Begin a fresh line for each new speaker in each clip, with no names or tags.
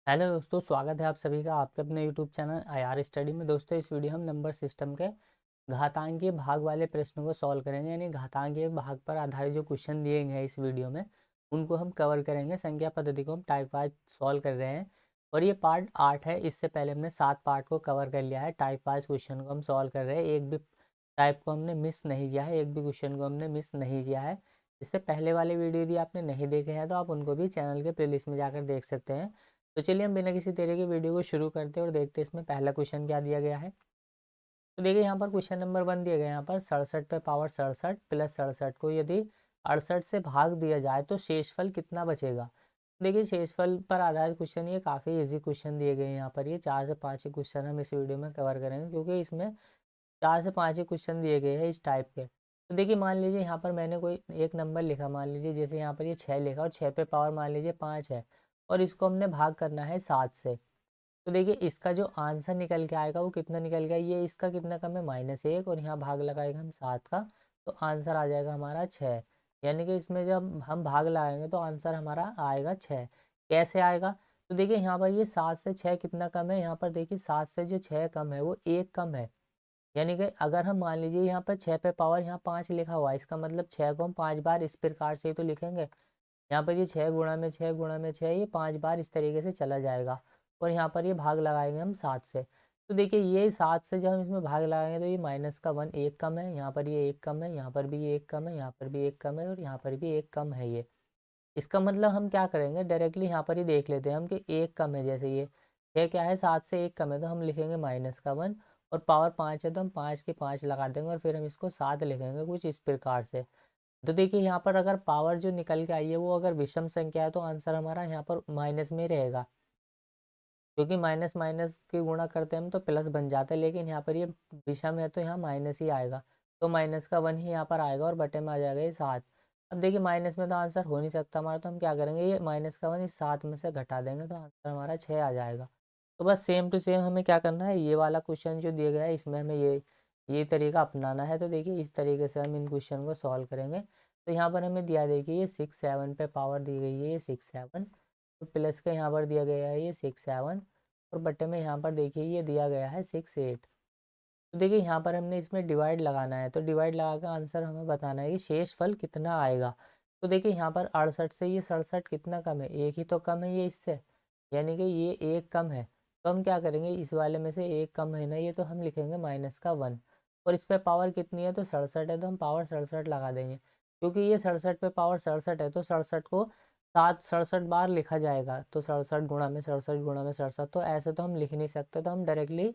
Hello दोस्तों, स्वागत है आप सभी का आपके अपने यूट्यूब चैनल आईआर स्टडी में। दोस्तों, इस वीडियो हम नंबर सिस्टम के घातांकीय भाग वाले प्रश्नों को सॉल्व करेंगे। यानी घातांकीय भाग पर आधारित जो क्वेश्चन दिए गए हैं इस वीडियो में उनको हम कवर करेंगे। संख्या पद्धति को हम टाइप वाइज सॉल्व कर रहे हैं और ये पार्ट 8 है। इससे पहले हमने 7 पार्ट को कवर कर लिया है। टाइप वाइज क्वेश्चन को हम सॉल्व कर रहे हैं। एक भी टाइप को हमने मिस नहीं किया है, एक भी क्वेश्चन को हमने मिस नहीं किया है। इससे पहले वाले वीडियो यदि आपने नहीं देखे हैं तो आप उनको भी चैनल के प्लेलिस्ट में जाकर देख सकते हैं। तो चलिए हम बिना किसी तरह की वीडियो को शुरू करते हैं और देखते हैं इसमें पहला क्वेश्चन क्या दिया गया है। तो देखिए यहाँ पर क्वेश्चन नंबर 1 दिया गया है। यहाँ पर 67 पे पावर 67 प्लस 67 को यदि 68 से भाग दिया जाए तो शेषफल कितना बचेगा। देखिए शेषफल पर आधारित क्वेश्चन, ये काफ़ी इजी क्वेश्चन दिए गए हैं। यहाँ पर ये 4 से 5 ही क्वेश्चन हम इस वीडियो में कवर करेंगे क्योंकि इसमें 4 से 5 ही क्वेश्चन दिए गए हैं इस टाइप के। तो देखिए मान लीजिए यहाँ पर मैंने कोई एक नंबर लिखा, मान लीजिए जैसे यहाँ पर ये 6 लिखा और 6 पे पावर मान लीजिए 5 है और इसको हमने भाग करना है 7 से। तो देखिए इसका जो आंसर निकल के आएगा वो कितना निकल गया, ये इसका कितना कम है -1 और यहाँ भाग लगाएगा हम 7 का, तो आंसर आ जाएगा हमारा 6। यानी कि इसमें जब हम भाग लगाएंगे तो आंसर हमारा आएगा 6। कैसे आएगा, तो देखिए यहाँ पर ये 7 से 6 कितना कम है, यहाँ पर देखिए 7 से जो 6 कम है वो 1 कम है। यानी कि अगर हम मान लीजिए यहाँ पर 6 पे पावर यहाँ 5 लिखा हुआ है, इसका मतलब 6 को हम 5 बार इस प्रकार से ही तो लिखेंगे। यहाँ पर ये 6 गुणा में 6 गुणा में 6 ये 5 बार इस तरीके से चला जाएगा और यहाँ पर ये भाग लगाएंगे हम 7 से। तो देखिए ये 7 से जब हम इसमें भाग लगाएंगे तो ये -1 एक कम है, यहाँ पर ये 1 कम है, यहाँ पर भी ये 1 कम है, यहाँ पर भी 1 कम है और यहाँ पर भी 1 कम है ये। इसका मतलब हम क्या करेंगे, डायरेक्टली यहाँ पर ही देख लेते हैं हम कि 1 कम है। जैसे ये क्या है, 7 से 1 कम है तो हम लिखेंगे -1 और पावर 5 है तो हम 5 के 5 लगा देंगे और फिर हम इसको 7 लिखेंगे कुछ इस प्रकार से। तो देखिए यहाँ पर अगर पावर जो निकल के आई है वो अगर विषम संख्या है तो आंसर हमारा यहाँ पर माइनस में रहेगा, क्योंकि माइनस माइनस की गुणा करते हैं हम तो प्लस बन जाता है, लेकिन यहाँ पर ये विषम है तो यहाँ माइनस ही आएगा। तो -1 ही यहाँ पर आएगा और बटे में आ जाएगा ये 7। अब देखिए माइनस में तो आंसर हो नहीं सकता हमारा, तो हम क्या करेंगे, ये -1 इस 7 में से घटा देंगे तो आंसर हमारा 6 आ जाएगा। तो बस सेम टू सेम हमें क्या करना है, ये वाला क्वेश्चन जो दिया गया है इसमें हमें ये तरीका अपनाना है। तो देखिए इस तरीके से हम इन क्वेश्चन को सॉल्व करेंगे। तो यहाँ पर हमें दिया देखिए ये 6 7 पे पावर दी गई है ये 6 7, तो प्लस का यहाँ पर दिया गया है ये 6 7 और बट्टे में यहाँ पर देखिए ये दिया गया है 6 8। तो देखिए यहाँ पर हमने इसमें डिवाइड लगाना है, तो डिवाइड लगा कर आंसर हमें बताना है कि शेषफल कितना आएगा। तो देखिए यहाँ पर 68 से ये 67 कितना कम है, एक ही तो कम है ये इससे, यानी कि ये एक कम है। तो हम क्या करेंगे, इस वाले में से एक कम है ना ये, तो हम लिखेंगे -1 और इस पे पावर कितनी है तो 67 है तो हम पावर 67 लगा देंगे। क्योंकि ये 67 पे पावर 67 है तो 67 को 67 बार लिखा जाएगा, तो 67 गुणा में 67 गुणा में 67, तो ऐसे तो हम लिख नहीं सकते। तो हम डायरेक्टली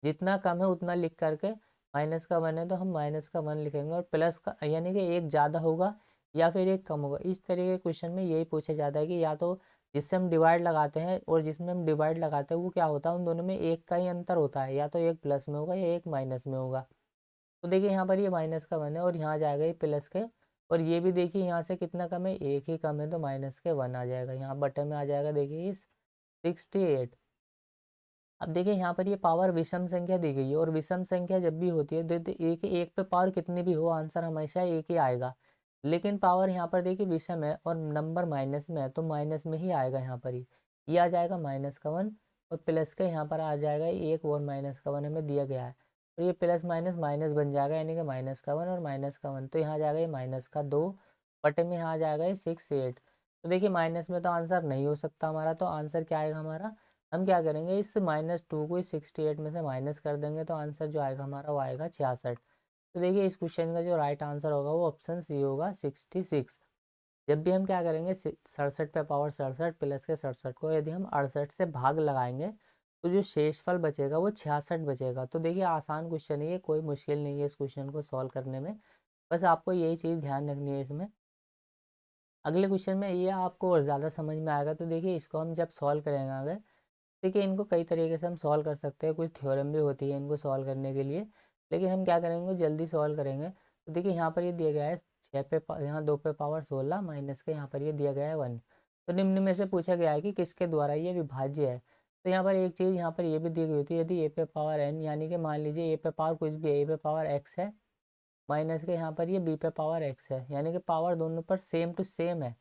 जितना कम है उतना लिख करके, -1 है तो हम -1 लिखेंगे और प्लस का यानी कि एक ज़्यादा होगा या फिर एक कम होगा। इस तरीके के क्वेश्चन में यही पूछा जाता है कि या तो जिससे हम डिवाइड लगाते हैं और जिसमें हम डिवाइड लगाते हैं वो क्या होता है, उन दोनों में एक का ही अंतर होता है, या तो एक प्लस में होगा या एक माइनस में होगा। तो देखिए यहाँ पर ये -1 है और यहाँ जाएगा ये प्लस के, और ये भी देखिए यहाँ से कितना कम है, एक ही कम है तो -1 आ जाएगा। यहाँ बटन में आ जाएगा देखिए ये 68। अब देखिए यहाँ पर ये पावर विषम संख्या दी गई है और विषम संख्या जब भी होती है तो एक एक पे पावर कितनी भी हो आंसर हमेशा एक ही आएगा। लेकिन पावर यहाँ पर देखिए विषम है और नंबर माइनस में है तो माइनस में ही आएगा। यहाँ पर ही ये आ जाएगा -1 और प्लस का यहाँ पर आ जाएगा एक और -1 हमें दिया गया है, और ये प्लस माइनस माइनस बन जाएगा, यानी कि -1 और -1, तो यहाँ आ जाएगा ये -2 बटे में यहाँ आ जाएगा ये 6 8। तो देखिए माइनस में तो आंसर नहीं हो सकता हमारा, तो आंसर क्या आएगा हमारा, हम क्या करेंगे इस -2 को इस 68 में से माइनस कर देंगे तो आंसर जो आएगा हमारा वो आएगा 66। तो देखिए इस क्वेश्चन का जो राइट आंसर होगा वो ऑप्शन सी होगा 66। जब भी हम क्या करेंगे 67 पे पावर 67 प्लस के 67 को यदि हम 68 से भाग लगाएंगे तो जो शेषफल बचेगा वो 66 बचेगा। तो देखिए आसान क्वेश्चन है ये, कोई मुश्किल नहीं है इस क्वेश्चन को सॉल्व करने में, बस आपको यही चीज़ ध्यान रखनी है इसमें। अगले क्वेश्चन में ये आपको और ज़्यादा समझ में आएगा। तो देखिए इसको हम जब सॉल्व करेंगे आगे, देखिए इनको कई तरीके से हम सॉल्व कर सकते हैं, कुछ थ्योरम भी होती है इनको सॉल्व करने के लिए, लेकिन हम क्या करेंगे जल्दी सॉल्व करेंगे। तो देखिए यहाँ पर ये दिया गया है 6 पे यहाँ 2 पे पावर 16 माइनस के यहाँ पर ये दिया गया है 1। तो निम्न में से पूछा गया है कि किसके द्वारा ये विभाज्य है। तो यहाँ पर एक चीज़ यहाँ पर ये भी दी गई होती है, यदि ए पे पावर n, यानी कि मान लीजिए ए पे पावर कुछ भी है, ए पे पावर x है माइनस के यहाँ पर ये बी पे पावर x है, यानी कि पावर दोनों पर सेम टू सेम है।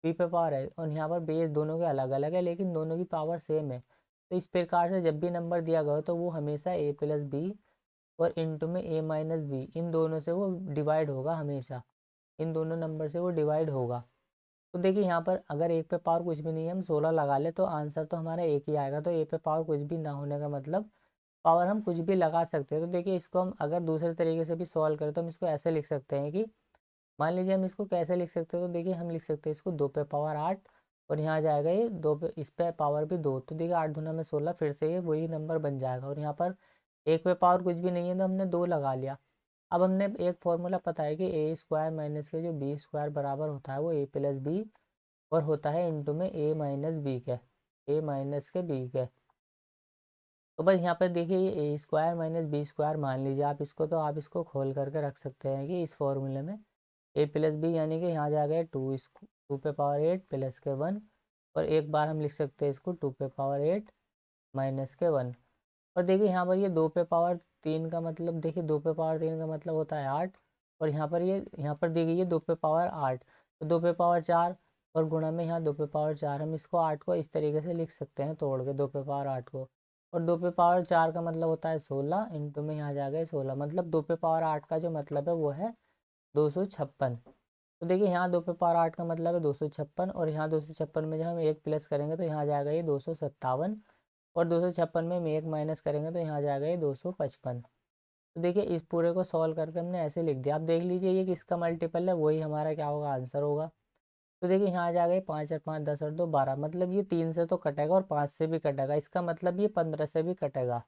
बी पे पावर है, और यहाँ पर बेस दोनों के अलग अलग है लेकिन दोनों की पावर सेम है। तो इस प्रकार से जब भी नंबर दिया गया हो तो वो हमेशा ए प्लस बी और इंटू में ए माइनस बी, इन दोनों से वो डिवाइड होगा हमेशा, इन दोनों नंबर से वो डिवाइड होगा। तो देखिए यहाँ पर अगर एक पे पावर कुछ भी नहीं है, हम 16 लगा ले तो आंसर तो हमारा एक ही आएगा। तो ए पे पावर कुछ भी ना होने का मतलब पावर हम कुछ भी लगा सकते हैं। तो देखिए इसको हम अगर दूसरे तरीके से भी सॉल्व करें तो हम इसको ऐसे लिख सकते हैं कि, मान लीजिए हम इसको कैसे लिख सकते हैं, तो देखिए हम लिख सकते हैं इसको 2 पे पावर 8, और यहाँ जाएगा ये 2 पे, इस पे पावर भी 2, तो देखिए 8 दूना में 16, फिर से ये वही नंबर बन जाएगा। और यहाँ पर एक पे पावर कुछ भी नहीं है तो हमने 2 लगा लिया। अब हमने एक फॉर्मूला पता है कि ए स्क्वायर माइनस के जो बी स्क्वायर बराबर होता है वो ए प्लस बी और होता है इंटू में ए माइनस बी के, ए माइनस के बी के। तो बस यहाँ पर देखिए ये ए स्क्वायर माइनस बी स्क्वायर मान लीजिए आप इसको, तो आप इसको खोल करके रख सकते हैं कि इस फॉर्मूले में ए प्लस बी यानी कि यहाँ जाएगा 2, इसको 2 पे पावर 8 प्लस के 1, और एक बार हम लिख सकते हैं इसको 2 पे पावर 8 माइनस के 1। और देखिए यहाँ पर ये 2 पे पावर 3 का मतलब, देखिए 2 पे पावर 3 का मतलब होता है 8, और यहाँ पर देखिए ये 2 पे पावर 8, तो 2 पे पावर 4 और गुणा में यहाँ 2 पे पावर 4, हम इसको 8 को इस तरीके से लिख सकते हैं तोड़ के 2 पे पावर 8 को। और 2 पे पावर 4 का मतलब होता है 16, इंटू में यहाँ जाएगा 16, मतलब 2 पे पावर 8 का जो मतलब है वो है 256। तो देखिए यहाँ 2 पे पावर 8 का मतलब है 256, और यहाँ 256 में जब हम एक प्लस करेंगे तो यहाँ जाएगा ये 257, और 256 में हम एक माइनस करेंगे तो यहाँ जाएगा ये 255। तो देखिए इस पूरे को सॉल्व करके हमने ऐसे लिख दिया। आप देख लीजिए ये किसका मल्टीपल है, वही हमारा क्या होगा, आंसर होगा। तो देखिए यहाँ आ जाएगा 5 और 5 10 और 2 12, मतलब ये 3 से तो कटेगा और 5 से भी कटेगा, इसका मतलब ये 15 से भी कटेगा।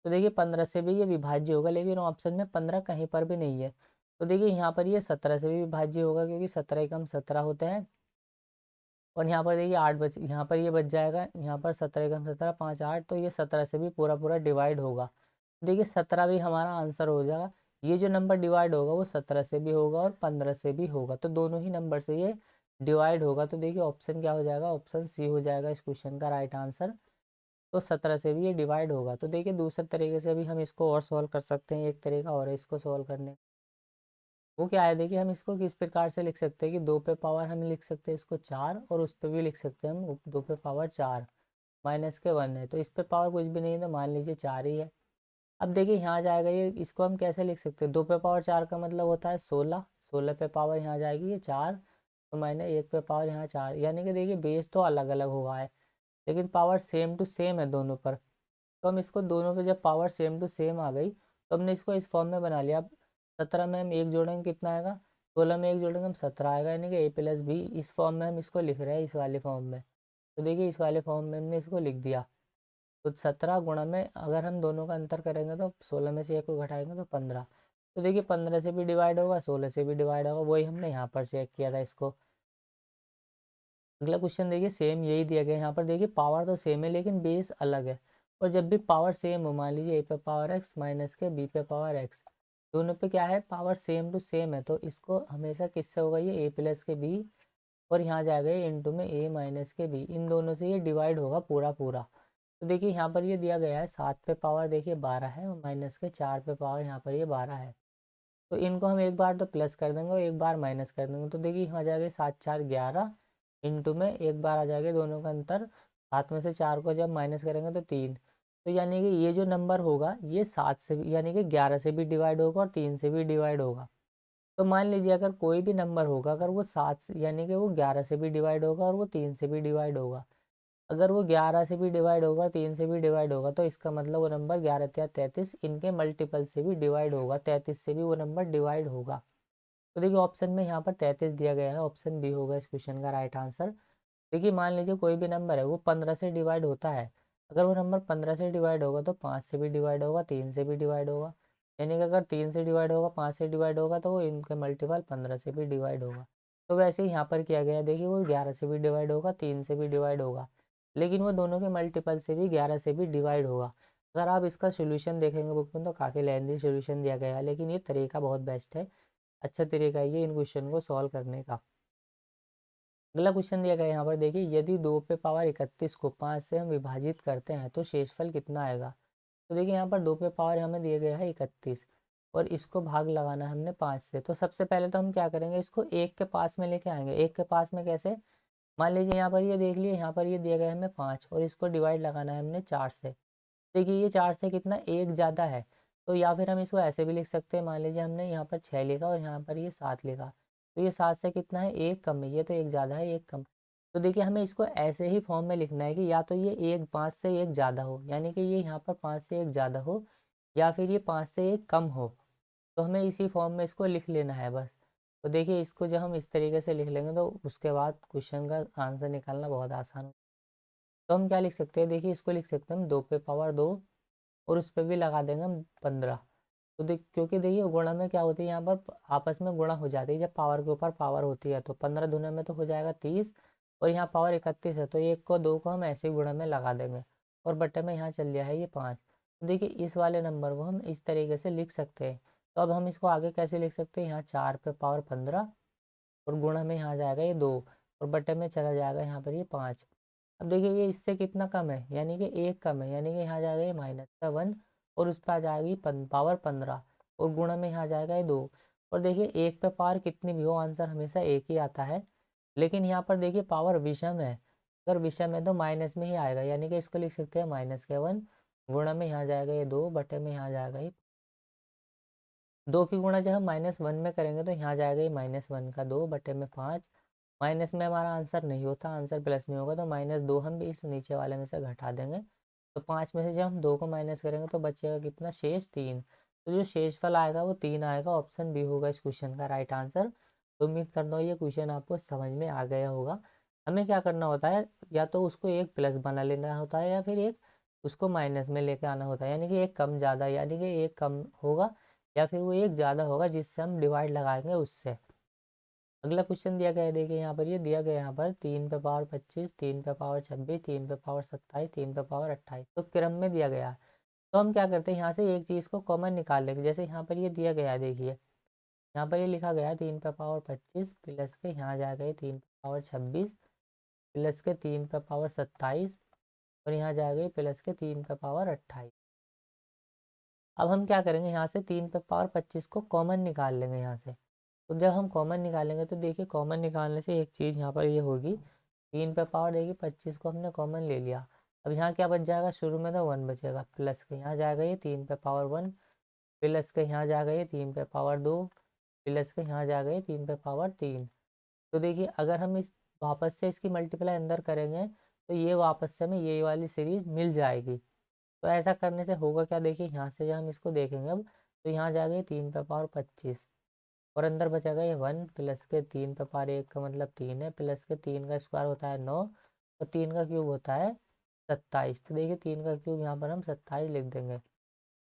तो देखिए 15 से भी ये विभाज्य होगा, लेकिन ऑप्शन में 15 कहीं पर भी नहीं है। तो देखिए यहाँ पर ये 17 से भी विभाज्य होगा, क्योंकि 17 एकम 17 होते हैं। और यहाँ पर देखिए 8 बच, यहाँ पर ये बच जाएगा, यहाँ पर 17 एकम 17 5 8, तो ये 17 से भी पूरा पूरा डिवाइड होगा। देखिए 17 भी हमारा आंसर हो जाएगा। ये जो नंबर डिवाइड होगा वो 17 से भी होगा और 15 से भी होगा, तो दोनों ही नंबर से ये डिवाइड होगा। तो देखिए ऑप्शन क्या हो जाएगा, ऑप्शन सी हो जाएगा इस क्वेश्चन का राइट आंसर। तो 17 से भी ये डिवाइड होगा। तो देखिए दूसरे तरीके से भी हम इसको और सॉल्व कर सकते हैं, एक तरीका और है इसको सॉल्व करने। वो क्या है, देखिए हम इसको किस प्रकार से लिख सकते हैं कि 2 पे पावर हम लिख सकते हैं इसको 4, और उस पर भी लिख सकते हैं हम 2 पे पावर 4 माइनस के 1 है, तो इस पे पावर कुछ भी नहीं है तो मान लीजिए 4 ही है। अब देखिए यहाँ जाएगा ये, इसको हम कैसे लिख सकते हैं, 2 पे पावर 4 का मतलब होता है 16, 16 पे पावर यहाँ जाएगी ये 4, तो मैंने 1 पे पावर यहाँ 4, यानी कि देखिए बेस तो अलग अलग हुआ है लेकिन पावर सेम टू सेम है दोनों पर। तो हम इसको दोनों पे जब पावर सेम टू सेम आ गई तो हमने इसको इस फॉर्म में बना लिया। अब 17 में हम एक जोड़ेंगे कितना आएगा, 16 में एक जोड़ेंगे हम 17 आएगा, यानी कि ए प्लस बी, इस फॉर्म में हम इसको लिख रहे हैं, इस वाले फॉर्म में। तो देखिए इस वाले फॉर्म में हमने इसको लिख दिया। तो 17 गुणा में अगर हम दोनों का अंतर करेंगे तो 16 में से एक को घटाएंगे तो 15। तो देखिए 15 से भी डिवाइड होगा, 16 से भी डिवाइड होगा, वही हमने यहाँ पर चेक किया था इसको। अगला क्वेश्चन देखिए सेम यही दिया गया है, यहाँ पर देखिए पावर तो सेम है लेकिन बेस अलग है। और जब भी पावर सेम हो, मान लीजिए ए पे पावर एक्स माइनस के बी पे पावर एक्स, दोनों पे क्या है, पावर सेम टू सेम है, तो इसको हमेशा किससे होगा, ये ए प्लस के बी, और यहाँ जाएगा ये इंटू में ए माइनस के बी, इन दोनों से ये डिवाइड होगा पूरा पूरा। तो देखिए यहाँ पर ये दिया गया है 7 पे पावर देखिए 12 है, और माइनस के 4 पे पावर यहाँ पर ये 12 है। तो इनको हम एक बार तो प्लस कर देंगे और एक बार माइनस कर देंगे, तो देखिए यहाँ आ जाएगा 7 4 11, इंटू में एक बार आ जाएगा दोनों का अंतर, 7 में से 4 को जब माइनस करेंगे तो 3। तो यानी कि ये जो नंबर होगा ये 7 से भी यानी कि 11 से भी डिवाइड होगा और 3 से भी डिवाइड होगा। तो मान लीजिए अगर कोई भी नंबर होगा, अगर वो 7 से यानी कि वो 11 से भी डिवाइड होगा और वो 3 से भी डिवाइड होगा, अगर वो 11 से भी डिवाइड होगा 3 से भी डिवाइड होगा, तो इसका मतलब वो नंबर 11 या 33 इनके मल्टीपल से भी डिवाइड होगा, 33 से भी वो नंबर डिवाइड होगा। तो देखिए ऑप्शन में यहाँ पर 33 दिया गया है, ऑप्शन बी होगा इस क्वेश्चन का राइट आंसर। देखिए मान लीजिए कोई भी नंबर है वो 15 से डिवाइड होता है, अगर वो नंबर 15 से डिवाइड होगा तो 5 से भी डिवाइड होगा, 3 से भी डिवाइड होगा, यानी कि अगर 3 से डिवाइड होगा 5 से डिवाइड होगा तो वो इनके मल्टीपल 15 से भी डिवाइड होगा। तो वैसे ही यहाँ पर किया गया, देखिए वो 11 से भी डिवाइड होगा, 3 से भी डिवाइड होगा, लेकिन वो दोनों के मल्टीपल से भी 11 से भी डिवाइड होगा। अगर आप इसका सोल्यूशन देखेंगे बुक में तो काफ़ी लेंथी सोल्यूशन दिया गया है, लेकिन ये तरीका बहुत बेस्ट है, अच्छा तरीका है ये इन क्वेश्चन को सॉल्व करने का। अगला क्वेश्चन दिया गया है यहाँ पर देखिए, यदि 2 पे पावर 31 को 5 से हम विभाजित करते हैं तो शेषफल कितना आएगा। तो देखिए यहाँ पर 2 पे पावर हमें दिया गया है 31, और इसको भाग लगाना है हमने 5 से। तो सबसे पहले तो हम क्या करेंगे, इसको 1 के पास में लेके आएंगे। 1 के पास में कैसे, मान लीजिए यहाँ पर ये देख लिए, यहाँ पर ये दिया गया है हमें 5 और इसको डिवाइड लगाना है हमने 4 से। देखिए ये 4 से कितना 1 ज़्यादा है, तो या फिर हम इसको ऐसे भी लिख सकते हैं। मान लीजिए हमने यहाँ पर 6 लिखा और यहाँ पर ये 7 लिखा, तो ये 7 से कितना है 1 कम है, ये तो 1 ज़्यादा है 1 कम। तो देखिए हमें इसको ऐसे ही फॉर्म में लिखना है कि या तो ये 1 5 से 1 ज़्यादा हो, यानी कि ये यहाँ पर 5 से 1 ज़्यादा हो, या फिर ये 5 से 1 कम हो। तो हमें इसी फॉर्म में इसको लिख लेना है बस। तो देखिए इसको जब हम इस तरीके से लिख लेंगे तो उसके बाद क्वेश्चन का आंसर निकालना बहुत आसान हो। तो हम क्या लिख सकते हैं, देखिए इसको लिख सकते हैं हम 2 पे पावर 2 और उस पर भी लगा देंगे हम 15। तो क्योंकि देखिए गुणा में क्या होती है, यहाँ पर आपस में गुणा हो जाती है जब पावर के ऊपर पावर होती है। तो 15 दूना में तो हो जाएगा 30 और यहाँ पावर 31 है, तो 1 को 2 को हम ऐसे ही गुणा में लगा देंगे और बट्टे में यहाँ चल लिया है ये 5। तो देखिए इस वाले नंबर को हम इस तरीके से लिख सकते हैं। तो अब हम इसको आगे कैसे लिख सकते हैं, यहाँ 4 पे पावर 15 और गुणा में यहाँ जाएगा ये 2 और बट्टे में चला जाएगा यहाँ पर ये 5। अब देखिए ये इससे कितना कम है, यानी कि 1 कम है, यानी कि यहाँ जाएगा ये माइनस का 1 और उस पर आ जाएगी पावर 15 और गुणा में यहाँ जाएगा ये 2। और देखिए 1 पे पावर कितनी भी हो आंसर हमेशा 1 ही आता है, लेकिन यहाँ पर देखिए पावर विषम है। अगर विषम है तो माइनस में ही आएगा, यानी कि इसको लिख सकते हैं माइनस का 1 गुणा में यहाँ जाएगा ये 2 बटे में यहाँ जाएगा ये 2 की गुणा जब हम -1 में करेंगे तो यहाँ जाएगा ये -1 का 2 बटे में 5। माइनस में हमारा आंसर नहीं होता, आंसर प्लस में होगा, तो -2 हम भी इस नीचे वाले में से घटा देंगे। तो 5 में से जब हम 2 को माइनस करेंगे तो बचेगा कितना, शेष 3। तो जो शेषफल आएगा वो 3 आएगा, ऑप्शन बी होगा इस क्वेश्चन का राइट आंसर। तो उम्मीद करता हूँ ये क्वेश्चन आपको समझ में आ गया होगा। हमें क्या करना होता है, या तो उसको एक प्लस बना लेना होता है या फिर एक उसको माइनस में लेके आना होता है, यानी कि एक कम ज़्यादा, यानी कि एक कम होगा या फिर वो एक ज़्यादा होगा जिससे हम डिवाइड लगाएंगे उससे। अगला क्वेश्चन दिया गया है, देखिए यहाँ पर ये दिया गया है, यहाँ पर 3 पे पावर 25, 3 पे पावर 26, 3 पे पावर 27, 3 पे पावर 28, तो क्रम में दिया गया है। तो हम क्या करते हैं, यहाँ से एक चीज़ को कॉमन निकाल लेंगे। जैसे यहाँ पर ये दिया गया है, देखिए यहाँ पर ये लिखा गया है 3 पे पावर 25 प्लस के यहाँ जाएगा ये 3 पे पावर 26 प्लस के 3 पे पावर 27 और यहाँ जाएगा ये प्लस के 3 पे पावर 28। अब हम क्या करेंगे, यहाँ से 3 पे पावर 25 को कॉमन निकाल लेंगे यहाँ से। तो जब हम कॉमन निकालेंगे तो देखिए कॉमन निकालने से एक चीज़ यहाँ पर ये होगी, 3 पे पावर देखिए 25 को हमने कॉमन ले लिया। अब यहाँ क्या बच जाएगा, शुरू में तो 1 बचेगा, प्लस के यहाँ जाएगा ये 3 पे पावर 1 प्लस के यहाँ जाएगा ये 3 पे पावर 2 प्लस के यहाँ जाएगा ये 3 पे पावर 3। तो देखिए अगर हम इस वापस से इसकी मल्टीप्लाई अंदर करेंगे तो ये वापस से हमें ये वाली सीरीज़ मिल जाएगी। तो ऐसा करने से होगा क्या, देखिए यहाँ से जब हम इसको देखेंगे अब, तो यहाँ जाएगा ये 3 पे पावर 25 और अंदर बचेगा ये 1 प्लस के 3 पे पावर 1 का मतलब 3 है, प्लस के 3 का स्क्वायर होता है 9 और 3 का क्यूब होता है 27। तो देखिए 3 का क्यूब यहाँ पर हम 27 लिख देंगे।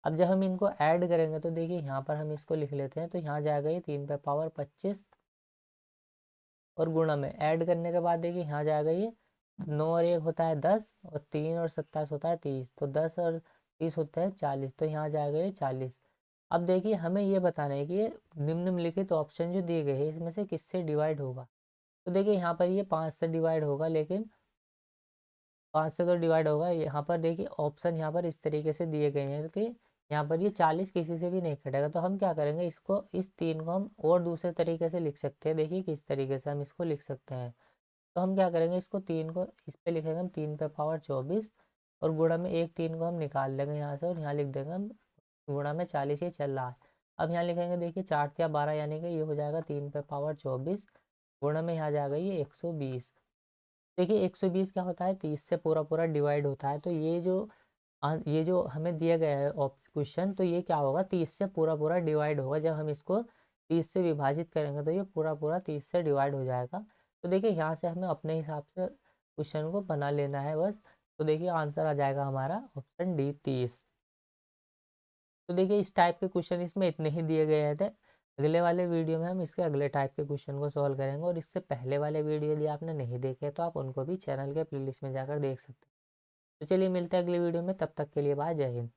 अब जब हम इनको ऐड करेंगे तो देखिए यहाँ पर हम इसको लिख लेते हैं, तो यहाँ जाएगा ये 3 पे पावर 25 और गुणा में ऐड करने के बाद देखिए यहाँ जाएगा ये 9 और 1 होता है 10 और 3 और 27 होता है 30, तो 10 और 30 होता है 40, तो यहाँ जाएगा ये 40। अब देखिए हमें ये बताना है कि ये निम्नलिखित ऑप्शन जो दिए गए हैं इसमें से किससे डिवाइड होगा। तो देखिए यहाँ पर ये 5 से डिवाइड होगा, लेकिन 5 से तो डिवाइड होगा। यहाँ पर देखिए ऑप्शन यहाँ पर इस तरीके से दिए गए हैं कि यहाँ पर ये 40 किसी से भी नहीं कटेगा। तो हम क्या करेंगे, इसको इस 3 को हम और दूसरे तरीके से लिख सकते हैं। देखिए किस तरीके से हम इसको लिख सकते हैं। तो हम क्या करेंगे, इसको 3 को इस पे लिखेंगे हम 3 पे पावर 24 और गुणा में एक 3 को हम निकाल लेंगे यहाँ से और यहाँ लिख देंगे हम गुणा में 40 ये चल रहा है। अब यहाँ लिखेंगे देखिए 4 या 12 यानी कि ये हो जाएगा 3 पे पावर 24 गुणा में यहाँ जाएगा ये 120। देखिए 120 क्या होता है, 30 से पूरा पूरा डिवाइड होता है। तो ये जो हमें दिया गया है क्वेश्चन, तो ये क्या होगा, 30 से पूरा पूरा डिवाइड होगा। जब हम इसको 30 से विभाजित करेंगे तो ये पूरा पूरा 30 से डिवाइड हो जाएगा। तो देखिए यहाँ से हमें अपने हिसाब से क्वेश्चन को बना लेना है बस। तो देखिए आंसर आ जाएगा हमारा ऑप्शन डी 30। तो देखिए इस टाइप के क्वेश्चन इसमें इतने ही दिए गए थे। अगले वाले वीडियो में हम इसके अगले टाइप के क्वेश्चन को सॉल्व करेंगे, और इससे पहले वाले वीडियो यदि आपने नहीं देखे तो आप उनको भी चैनल के प्लेलिस्ट में जाकर देख सकते हैं। तो चलिए मिलते हैं अगली वीडियो में, तब तक के लिए बाय, जय हिंद।